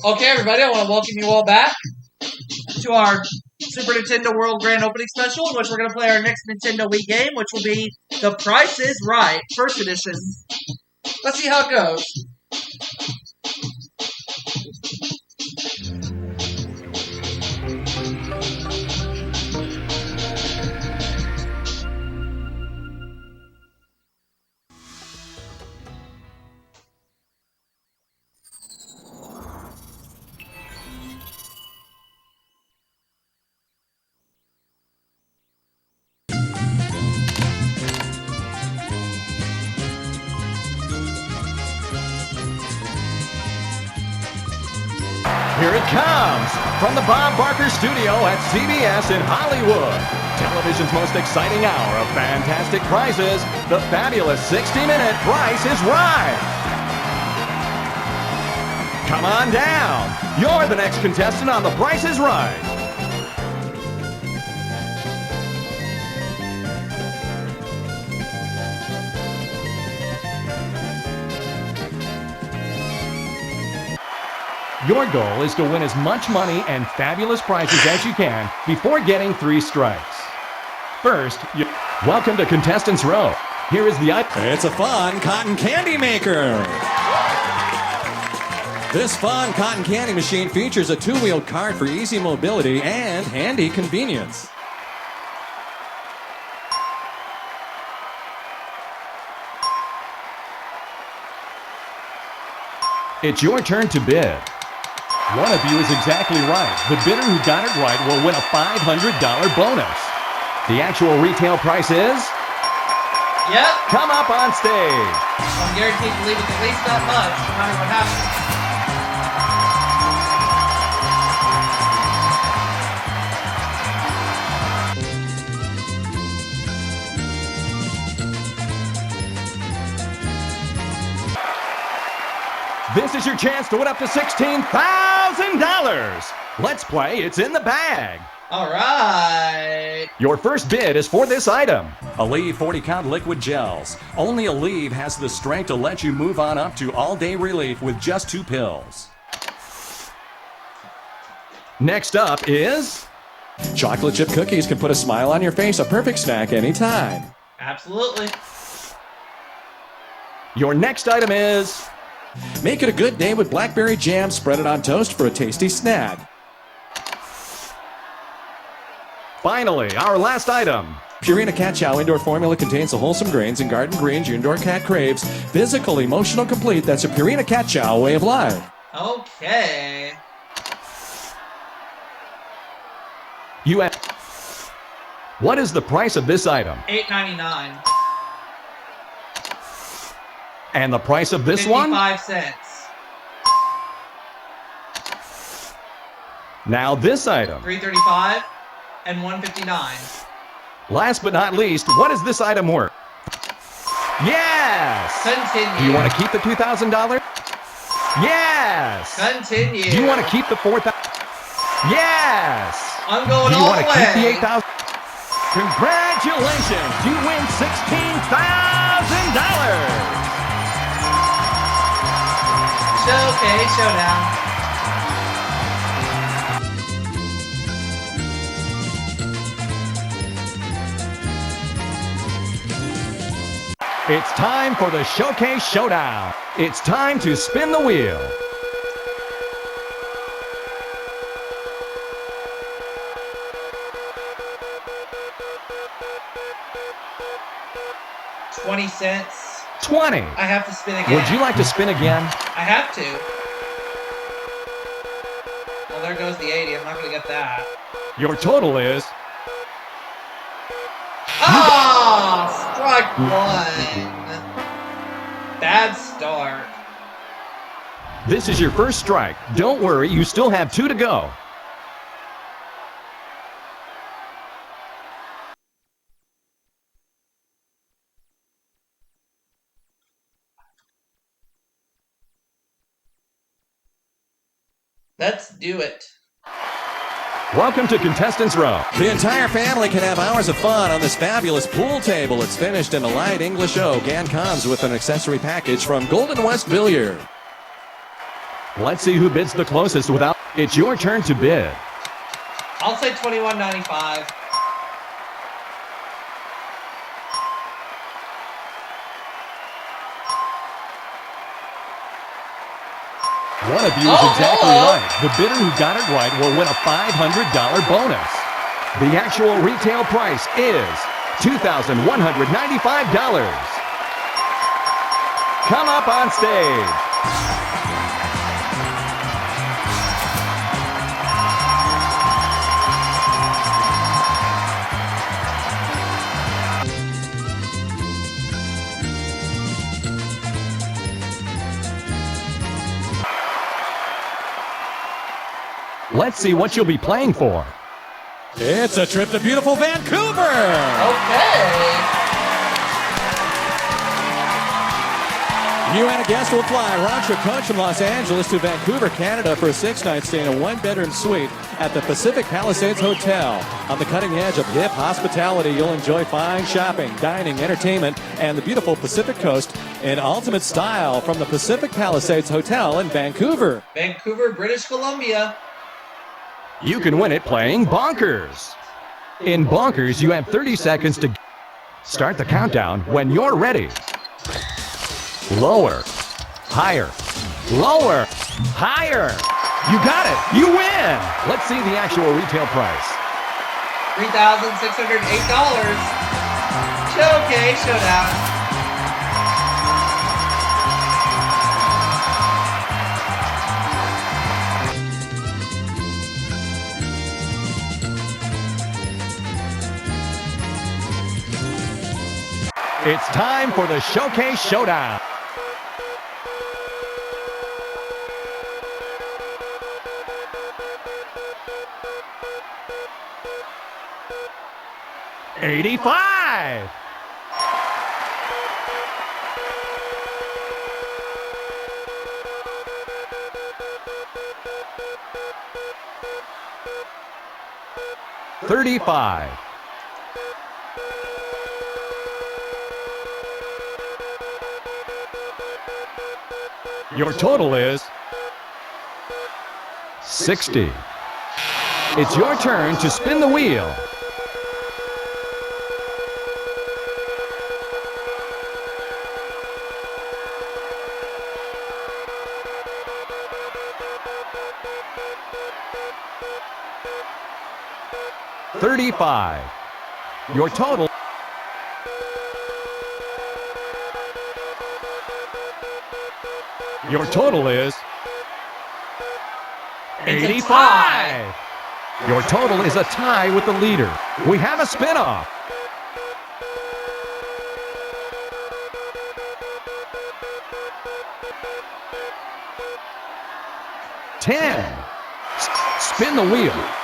Okay, everybody, I want to welcome you all back to our Super Nintendo World Grand Opening Special, in which we're going to play our next Nintendo Wii game, which will be The Price is Right, First Edition. Let's see how it goes. Here it comes from the Bob Barker Studio at CBS in Hollywood. Television's most exciting hour of fantastic prizes. The fabulous 60-minute Price is Right. Come on down. You're the next contestant on The Price is Right. Your goal is to win as much money and fabulous prizes as you can before getting 3 strikes. First, welcome to Contestants Row. Here is the item. It's a fun cotton candy maker. This fun cotton candy machine features a 2-wheeled cart for easy mobility and handy convenience. It's your turn to bid. One of you is exactly right. The bidder who got it right will win a $500 bonus. The actual retail price is? Yep. Come up on stage. I'm guaranteed to leave with at least that much, no matter what happens. This is your chance to win up to $16,000. Let's play. It's in the bag. All right. Your first bid is for this item. Aleve 40-count liquid gels. Only Aleve has the strength to let you move on up to all-day relief with just 2 pills. Next up is... Chocolate chip cookies can put a smile on your face. A perfect snack anytime. Absolutely. Your next item is... Make it a good day with blackberry jam. Spread it on toast for a tasty snack. Finally, our last item. Purina Cat Chow Indoor Formula contains the wholesome grains and garden greens your indoor cat craves. Physical, emotional, complete. That's a Purina Cat Chow way of life. Okay. What is the price of this item? $8.99. And the price of this one? 55 cents. Now this item. $3.35 and $1.59. Last but not least, what is this item worth? Yes! Continue. Do you want to keep the $2,000? Yes! Continue. Do you want to keep the $4,000? Yes! I'm going Do you all want the to way. keep the $8,000? Congratulations! You win $16,000! Showcase, showdown. It's time for the Showcase Showdown. It's time to spin the wheel. $0.20. 20. I have to spin again. Would you like to spin again? I have to. Well, there goes the 80. I'm not going to get that. Your total is... Ah! Strike 1. Bad start. This is your first strike. Don't worry, you still have 2 to go. Let's do it. Welcome to Contestants Row. The entire family can have hours of fun on this fabulous pool table. It's finished in a light English oak and comes with an accessory package from Golden West Billiard. Let's see who bids the closest without. It's your turn to bid. I'll say $21.95. One of you is exactly right. The bidder who got it right will win a $500 bonus. The actual retail price is $2,195. Come up on stage. Let's see what you'll be playing for. It's a trip to beautiful Vancouver. Okay. You and a guest will fly round trip coach from Los Angeles to Vancouver, Canada for a 6-night stay in a 1-bedroom suite at the Pacific Palisades Hotel. On the cutting edge of hip hospitality, you'll enjoy fine shopping, dining, entertainment, and the beautiful Pacific Coast in ultimate style from the Pacific Palisades Hotel in Vancouver. Vancouver, British Columbia. You can win it playing Bonkers. In Bonkers, you have 30 seconds to start the countdown when you're ready. Lower, higher, lower, higher. You got it. You win. Let's see the actual retail price. $3,608. Showcase showdown. It's time for the Showcase Showdown. $85. $35. Your total is $60. It's your turn to spin the wheel. $35. Your total. Your total is $85. Your total is a tie with the leader. We have a spin-off. $10. Spin the wheel.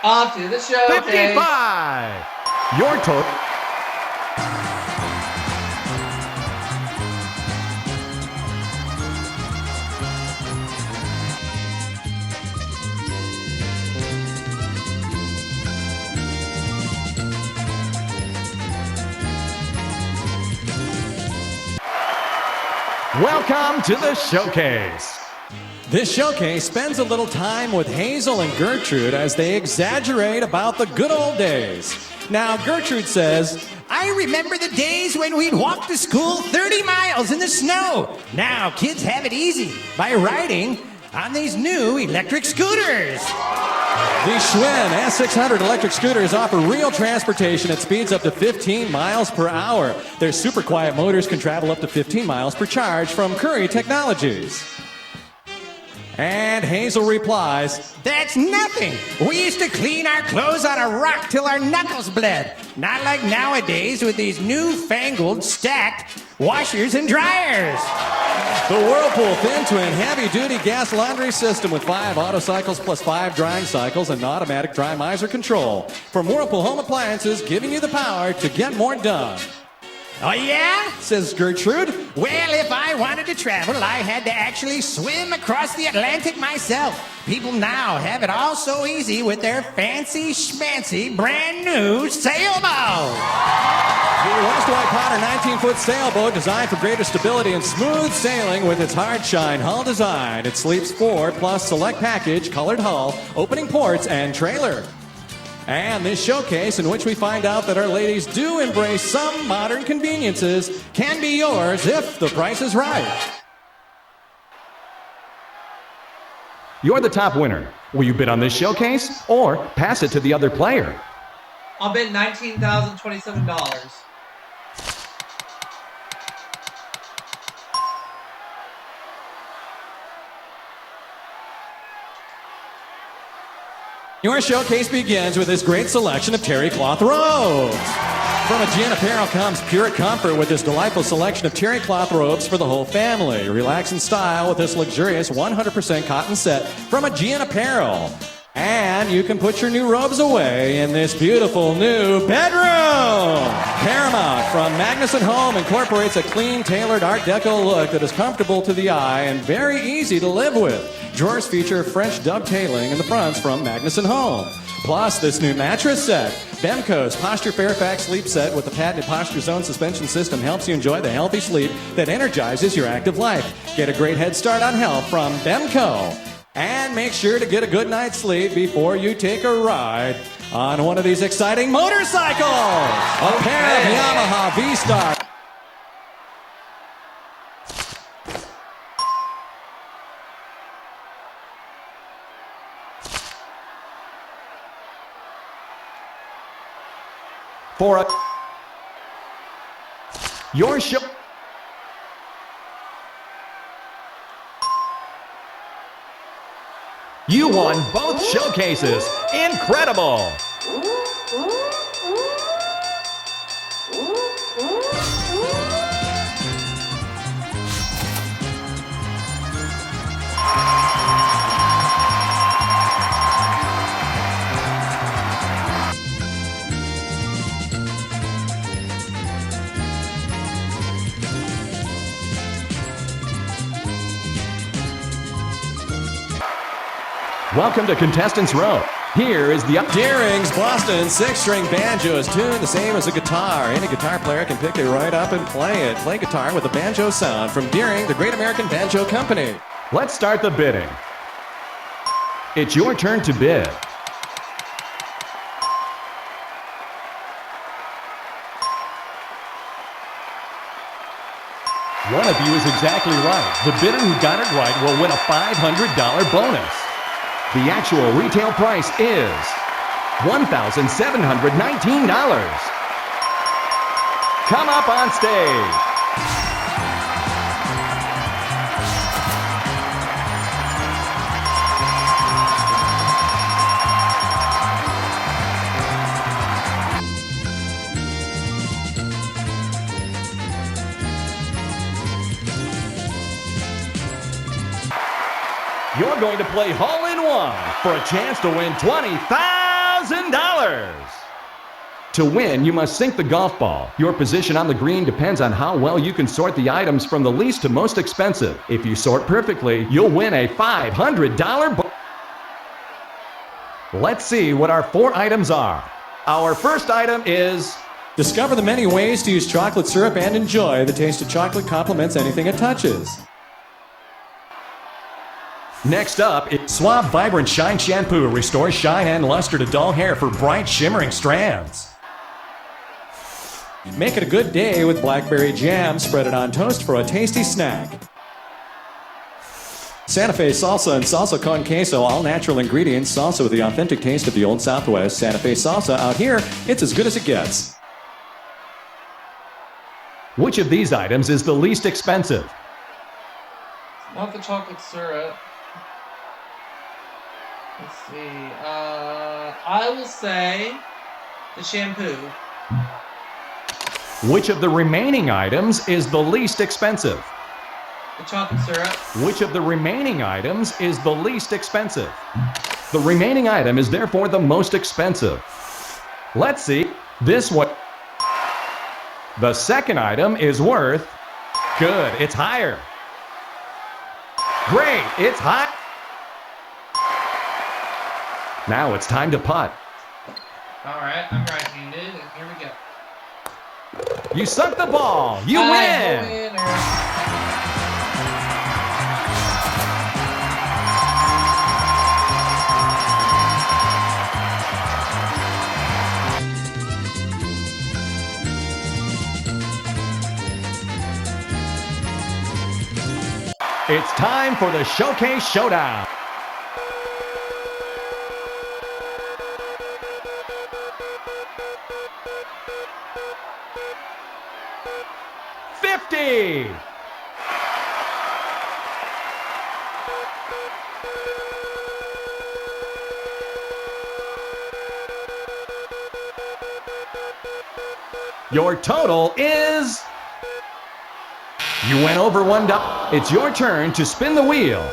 Off to the show. 55. Your total. Welcome to the showcase. This showcase spends a little time with Hazel and Gertrude as they exaggerate about the good old days. Now, Gertrude says, I remember the days when we'd walk to school 30 miles in the snow. Now kids have it easy by riding on these new electric scooters. the Schwinn S600 electric scooters offer real transportation at speeds up to 15 miles per hour. Their super quiet motors can travel up to 15 miles per charge from Curry Technologies. And Hazel replies, That's nothing. We used to clean our clothes on a rock till our knuckles bled. Not like nowadays with these newfangled stacked washers and dryers. The Whirlpool Thin Twin heavy-duty gas laundry system with 5 auto cycles plus 5 drying cycles and automatic dry miser control. From Whirlpool Home Appliances, giving you the power to get more done. Oh, yeah? says Gertrude. Well, if I wanted to travel, I had to actually swim across the Atlantic myself. People now have it all so easy with their fancy schmancy brand new sailboat. The West White Potter 19-foot sailboat designed for greater stability and smooth sailing with its hard shine hull design. It sleeps 4 plus select package, colored hull, opening ports, and trailer. And this showcase, in which we find out that our ladies do embrace some modern conveniences, can be yours if the price is right. You're the top winner. Will you bid on this showcase or pass it to the other player? I'll bid $19,027. Your showcase begins with this great selection of terry cloth robes. From Aegean Apparel comes pure comfort with this delightful selection of terry cloth robes for the whole family. Relax in style with this luxurious 100% cotton set from Aegean Apparel. And you can put your new robes away in this beautiful new bedroom. Paramount from Magnuson Home incorporates a clean, tailored Art Deco look that is comfortable to the eye and very easy to live with. Drawers feature French dovetailing in the fronts from Magnuson Home. Plus, this new mattress set. Bemco's Posture Fairfax Sleep Set with the patented Posture Zone suspension system helps you enjoy the healthy sleep that energizes your active life. Get a great head start on health from Bemco. And make sure to get a good night's sleep before you take a ride on one of these exciting motorcycles. A pair of Yamaha V-Star. For your show. You won both showcases. Incredible! Welcome to Contestants Row. Here is the Deering's Boston 6-string banjo is tuned the same as a guitar. Any guitar player can pick it right up and play it. Play guitar with a banjo sound from Deering, the Great American Banjo Company. Let's start the bidding. It's your turn to bid. One of you is exactly right. The bidder who got it right will win a $500 bonus. The actual retail price is $1,719. Come up on stage. You're going to play hole-in-one for a chance to win $20,000. To win, you must sink the golf ball. Your position on the green depends on how well you can sort the items from the least to most expensive. If you sort perfectly, you'll win a $500 bonus. Let's see what our 4 items are. Our first item is... Discover the many ways to use chocolate syrup and enjoy the taste of chocolate complements anything it touches. Next up, Suave Vibrant Shine Shampoo restores shine and luster to dull hair for bright, shimmering strands. Make it a good day with blackberry jam. Spread it on toast for a tasty snack. Santa Fe Salsa and Salsa Con Queso, all natural ingredients, salsa with the authentic taste of the Old Southwest. Santa Fe Salsa, out here, it's as good as it gets. Which of these items is the least expensive? Not the chocolate syrup. Let's see. I will say the shampoo. Which of the remaining items is the least expensive? The chocolate syrup. Which of the remaining items is the least expensive? The remaining item is therefore the most expensive. Let's see. This one. The second item is worth... Good, it's higher. Great, it's high. Now it's time to putt. All right, I'm right-handed, and here we go. You sunk the ball. You win. It's time for the Showcase Showdown. Your total is... You went over $1. It's your turn to spin the wheel.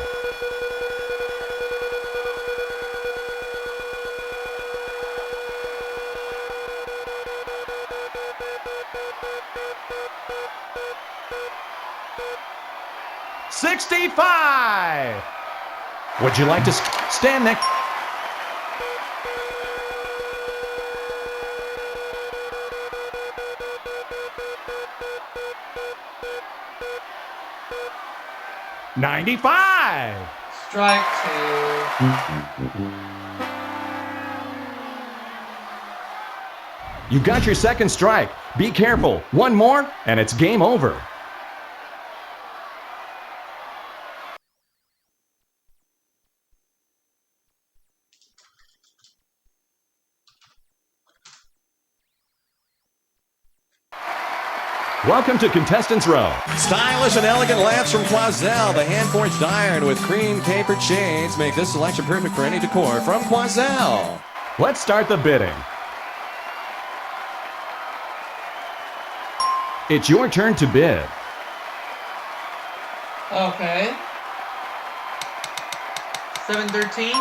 $65. Would you like to stand next? $95. Strike two. You got your second strike. Be careful. One more, and it's game over. Welcome to Contestants Row. Stylish and elegant lamps from Quoizel. The hand-forged iron with cream capered shades make this selection perfect for any decor from Quoizel. Let's start the bidding. It's your turn to bid. Okay. $713.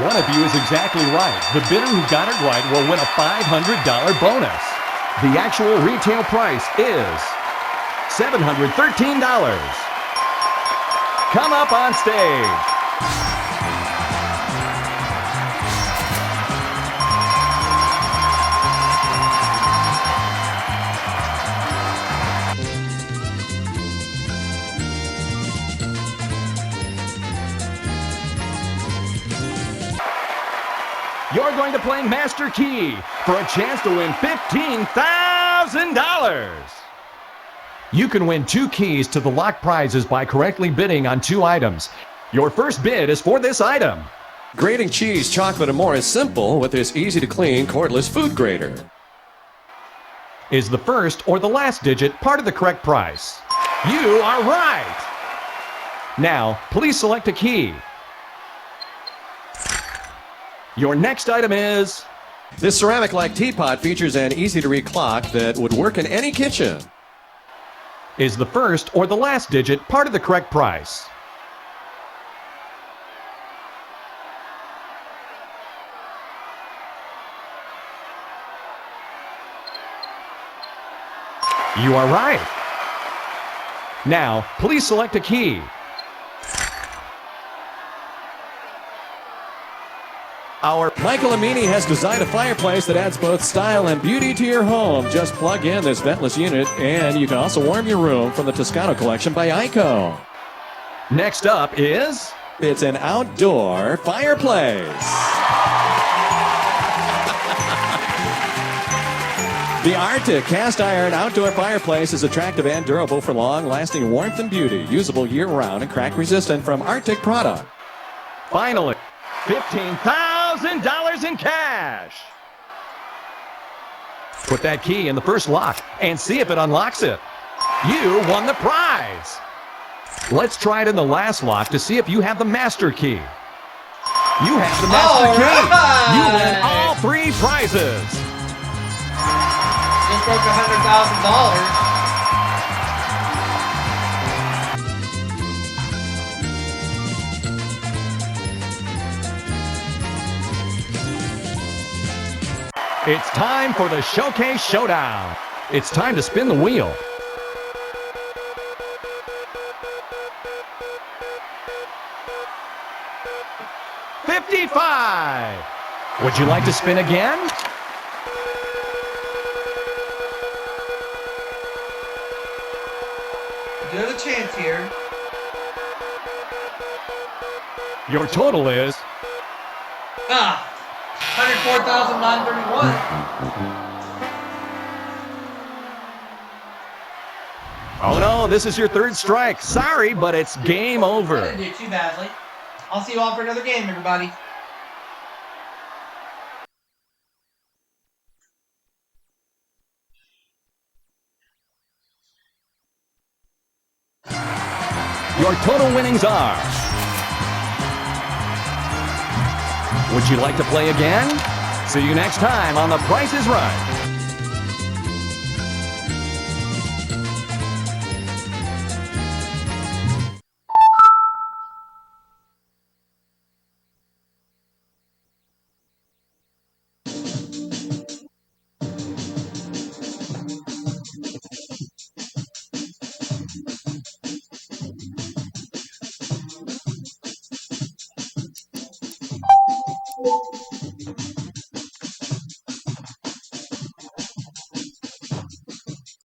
One of you is exactly right. The bidder who got it right will win a $500 bonus. The actual retail price is $713. Come up on stage. You're going to play Master Key for a chance to win $15,000. You can win 2 keys to the lock prizes by correctly bidding on 2 items. Your first bid is for this item. Grating cheese, chocolate, and more is simple with this easy-to-clean cordless food grater. Is the first or the last digit part of the correct price? You are right. Now, please select a key. Your next item is... This ceramic-like teapot features an easy-to-read clock that would work in any kitchen. Is the first or the last digit part of the correct price? You are right. Now, please select a key. Our Michael Amini has designed a fireplace that adds both style and beauty to your home. Just plug in this ventless unit, and you can also warm your room from the Toscano collection by Ico. Next up is... It's an outdoor fireplace. The Arctic cast iron outdoor fireplace is attractive and durable for long-lasting warmth and beauty. Usable year-round and crack-resistant from Arctic product. Finally, $15,000 in cash. Put that key in the first lock and see if it unlocks it. You won the prize. Let's try it in the last lock to see if you have the master key. You have the master key. You win all 3 prizes. Just broke $100,000. It's time for the Showcase Showdown. It's time to spin the wheel. $55. Would you like to spin again? You have a chance here. Your total is... 104,931. Oh no, this is your third strike. Sorry, but it's game I over. didn't do too badly. I'll see you all for another game, everybody. Your total winnings are... Would you like to play again? See you next time on The Price is Right.